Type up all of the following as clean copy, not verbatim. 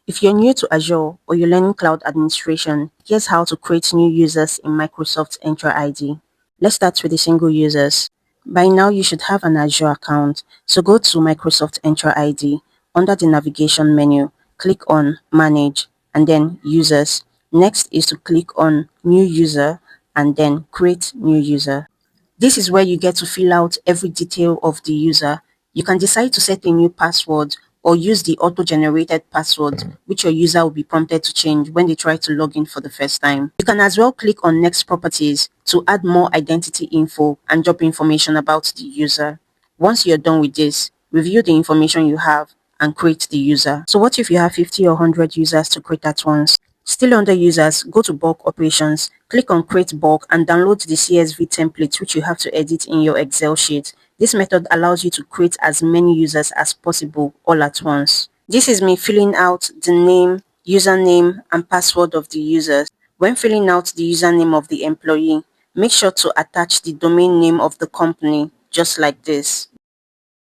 If you're new to Azure or you're learning cloud administration, here's how to create new users in Microsoft Entra ID. Let's start with the single users. By now, you should have an Azure account, so go to Microsoft Entra ID. Under the navigation menu, click on Manage and then Users. Next is to click on New User and then Create New User. This is where you get to fill out every detail of the user. You can decide to set a new password or use the auto-generated password, which your user will be prompted to change when they try to log in for the first time. You can as well click on Next Properties to add more identity info and drop information about the user. Once you're done with this, review the information you have and create the user. So what if you have 50 or 100 users to create at once? Still under users, go to bulk operations, click on create bulk and download the CSV template which you have to edit in your Excel sheet. This method allows you to create as many users as possible all at once. This is me filling out the name, username and password of the users. When filling out the username of the employee, make sure to attach the domain name of the company just like this.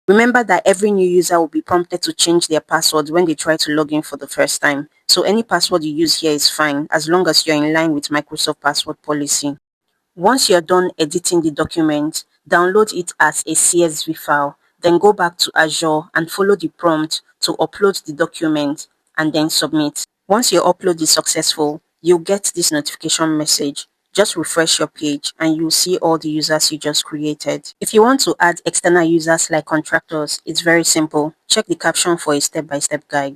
Remember that every new user will be prompted to change their password when they try to log in for the first time. So any password you use here is fine as long as you're in line with Microsoft password policy. Once you're done editing the document, download it as a CSV file. Then go back to Azure and follow the prompt to upload the document and then submit. Once your upload is successful, you'll get this notification message. Just refresh your page and you'll see all the users you just created. If you want to add external users like contractors, it's very simple. Check the caption for a step-by-step guide.